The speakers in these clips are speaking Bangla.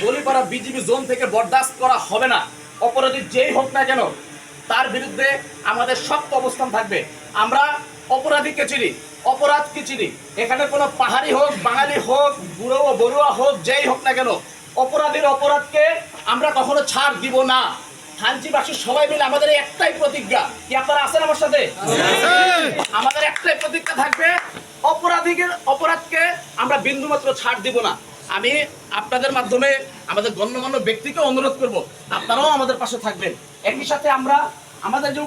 গলিপাড়া বিজিবি জোন থেকে বরদাস্ত করা হবে না। অপরাধী যেই হোক না কেন তার বিরুদ্ধে আমাদের শক্ত অবস্থান থাকবে। আমরা অপরাধীকে চিনি, অপরাধকে চিনি। এখানে কোনো পাহাড়ি হোক, বাঙালি হোক, বুড়ো বড়ুয়া হোক, যেই হোক না কেন অপরাধীর অপরাধকে আমরা কখনো ছাড় দিব না। থানচিবাসী সবাই মিলে আমাদের একটাই প্রতিজ্ঞা, কি আপনারা আছেন আমার সাথে? আমাদের একটাই প্রতিজ্ঞা থাকবে, অপরাধকে আমরা বিন্দুমাত্র ছাড় দিব না। আমি আপনাদের মাধ্যমে আমাদের গণ্যমান্য ব্যক্তিকে অনুরোধ করব, আপনারাও আমাদের পাশে থাকবেন। একই সাথে আমরা আমাদের যে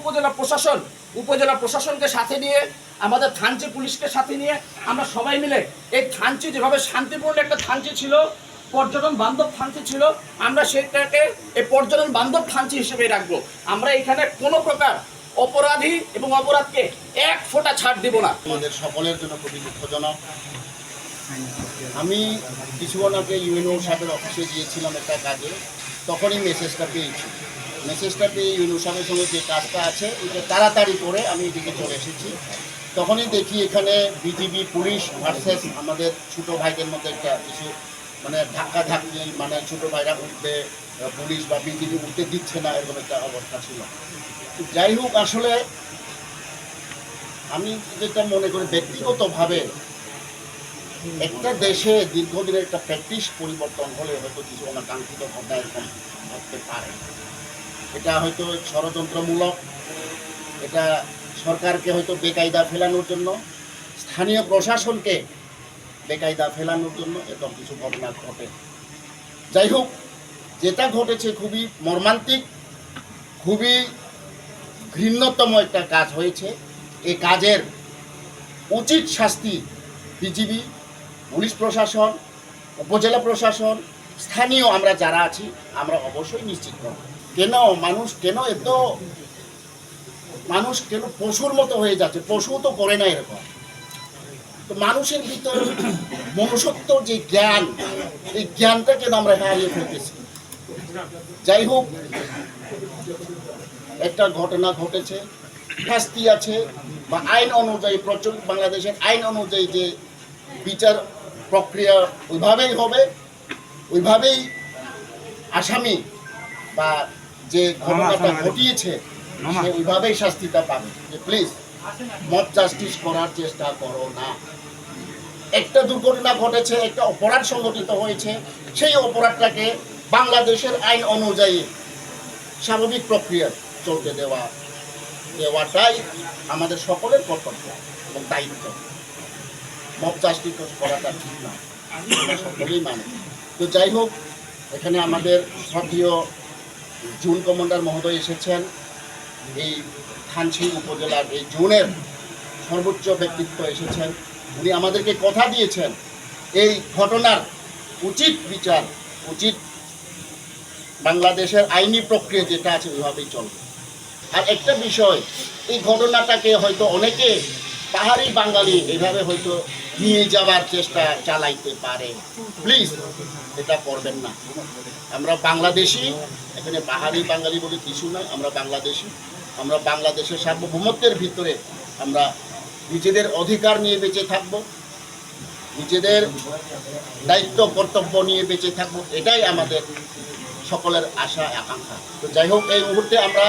উপজেলা প্রশাসনকে সাথে নিয়ে, আমাদের থানচি পুলিশকে সাথে নিয়ে আমরা সবাই মিলে এই থানচি যেভাবে শান্তিপূর্ণ একটা থানচি ছিল, পর্যটন বান্ধব থানচি ছিল, আমরা সেটাকে এই পর্যটন বান্ধব থানচি হিসেবে রাখবো। আমরা এখানে কোনো প্রকার অপরাধী এবং অপরাধকে এক ফোঁটা ছাড় দিব না। আমাদের সকলের জন্য খুবই দুঃখজনক। আমি কিছুক্ষণ আগে ইউএনও সাহেবের অফিসে গিয়েছিলাম একটা কাজে, তখনই মেসেজটা পেয়েছি। মেসেজটা পেয়ে ইউএনও সাহেবের সঙ্গে যে কাজটা আছে ওইটা তাড়াতাড়ি করে আমি এদিকে চলে এসেছি। তখনই দেখি এখানে বিজিবি পুলিশ ভার্সেস আমাদের ছোটো ভাইদের মধ্যে একটা কিছু মানে ধাক্কাধাক্কি, মানে ছোটো ভাইরা উঠবে, পুলিশ বা বিজিবি উঠতে দিচ্ছে না, এরকম একটা অবস্থা ছিল। যাই হোক, আসলে আমি যেটা মনে করি ব্যক্তিগতভাবে, একটা দেশে দীর্ঘদিনের একটা প্র্যাকটিস পরিবর্তন হলে হয়তো কিছু অনাকাঙ্ক্ষিত ঘটনা এরকম ঘটতে পারে। এটা হয়তো ষড়যন্ত্রমূলক, এটা সরকারকে হয়তো বেকায়দা ফেলানোর জন্য, স্থানীয় প্রশাসনকে বেকায়দা ফেলানোর জন্য এরকম কিছু ঘটনা ঘটে। যাই হোক, যেটা ঘটেছে খুবই মর্মান্তিক, খুবই ঘৃণ্যতম একটা কাজ হয়েছে। এই কাজের উচিত শাস্তি বিজিবি, পুলিশ প্রশাসন, উপজেলা প্রশাসন, স্থানীয় আমরা যারা আছি আমরা অবশ্যই নিশ্চিত করব। মানুষ কেন পশুর মতো হয়ে যাচ্ছে? পশু তো করে না এরকম। তো মানুষের ভিতর মনুষ্যত্ব যে জ্ঞান, এই জ্ঞানটা কেন আমরা হারিয়ে ফেলতেছি? যাই হোক, একটা ঘটনা ঘটেছে, শাস্তি আছে বা আইন অনুযায়ী, প্রচলিত বাংলাদেশের আইন অনুযায়ী যে বিচার প্রক্রিয়া ওইভাবেই হবে, ওইভাবেই আসামি বা যে ঘটনাটা ঘটিয়েছে সে ওইভাবেই শাস্তিটা পাবে। যে প্লিজ মব জাস্টিস করার চেষ্টা করো না। একটা দুর্ঘটনা ঘটেছে, একটা অপরাধ সংঘটিত হয়েছে, সেই অপরাধটাকে বাংলাদেশের আইন অনুযায়ী স্বাভাবিক প্রক্রিয়া চলতে দেওয়াটাই আমাদের সকলের কর্তব্য এবং দায়িত্ব। মব জাস্টিস করাটা ঠিক না, আমরা সকলেই মানি। তো যাই হোক, এখানে আমাদের শ্রদ্ধেয় জোন কমান্ডার মহোদয় এসেছেন। এই থানচি উপজেলার এই জোনের সর্বোচ্চ ব্যক্তিত্ব এসেছেন। উনি আমাদেরকে কথা দিয়েছেন এই ঘটনার উচিত বিচার, উচিত বাংলাদেশের আইনি প্রক্রিয়া যেটা আছে ওইভাবেই চলবে। আর একটা বিষয়, এই ঘটনাটাকে হয়তো অনেকে পাহাড়ি বাঙালি এইভাবে হয়তো নিয়ে যাওয়ার চেষ্টা চালাইতে পারে। প্লিজ এটা করবেন না। আমরা বাংলাদেশি, এখানে পাহাড়ি বাঙালি বলে কিছু নয়। আমরা বাংলাদেশি, আমরা বাংলাদেশের সার্বভৌমত্বের ভিতরে আমরা নিজেদের অধিকার নিয়ে বেঁচে থাকব, নিজেদের দায়িত্ব কর্তব্য নিয়ে বেঁচে থাকব, এটাই আমাদের সকলের আশা আকাঙ্ক্ষা। তো যাই হোক, এই মুহূর্তে আমরা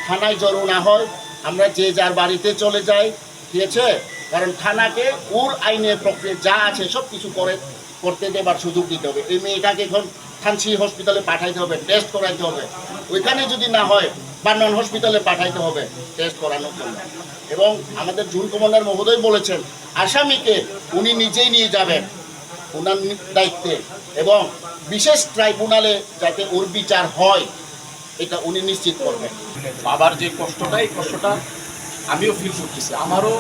থানায় জড়ো না হয়, আমরা যে যার বাড়িতে চলে যাই, ঠিক আছে? কারণ থানাকে ওর আইনের প্রক্রিয়া যা আছে সব কিছু করতে দেবার সুযোগ দিতে হবে। এই মেয়েটাকে এখন থানচি হসপিটালে পাঠাইতে হবে, টেস্ট করাইতে হবে। ওইখানে যদি না হয় বার্নন হসপিটালে পাঠাইতে হবে টেস্ট করানোর জন্য। এবং আমাদের জোন কমান্ডার মহোদয় বলেছেন আসামিকে উনি নিজেই নিয়ে যাবেন ওনার দায়িত্বে, এবং বিশেষ ট্রাইব্যুনালে যাতে ওর বিচার হয় এটা উনি নিশ্চিত করবেন। বাবার যে কষ্টটা, এই কষ্টটা আমিও ফিল করতেছি। আমারও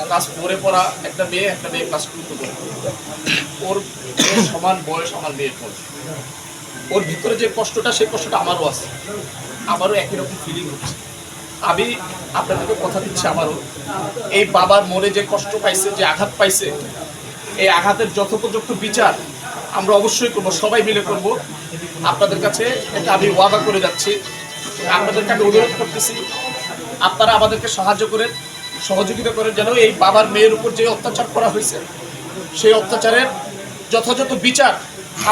ক্লাস 4-এ পড়া একটা মেয়ে ক্লাস 2-তে পড়ে, ওর সমান বয়স আমার মেয়ের বয়স। ওর ভিতরে যে কষ্টটা, সেই কষ্টটা আমারও আছে, আমারও একই রকম ফিলিং হচ্ছে। আমি আপনাদেরকে কথা দিচ্ছি, আমারও এই বাবার মনে যে কষ্ট পাইছে, যে আঘাত পাইছে, এই আঘাতের যথোপযুক্ত বিচার আমরা অবশ্যই করবো, সবাই মিলে করব। আপনাদের কাছে এটা আমি ওয়াদা করে যাচ্ছি, আপনাদেরকে আমি অনুরোধ করতেছি, আপনারা আমাদেরকে সাহায্য করেন, সহযোগিতা করেন, যেন এই বাবার মেয়ের উপর যে অত্যাচার করা হয়েছে সেই অত্যাচারের যথাযথ বিচার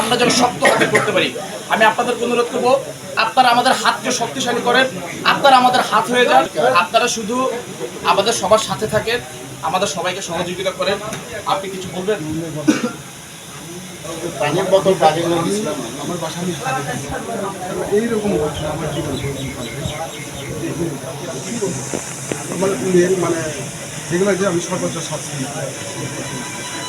আমরা যেন শক্ত হাতে করতে পারি। আমি আপনাদেরকে অনুরোধ করবো, আপনারা আমাদের হাতকে শক্তিশালী করেন, আপনারা আমাদের হাত হয়ে যান, আপনারা শুধু আমাদের সবার সাথে থাকেন, আমাদের সবাইকে সহযোগিতা করেন। আপনি কিছু বলবেন? পানির বোতল বাজে আমার বাসা আমি এইরকম ঘটনা আমার জীবনে আমার মেয়ের মানে যেগুলো যে আমি সর্বোচ্চ শাস্তি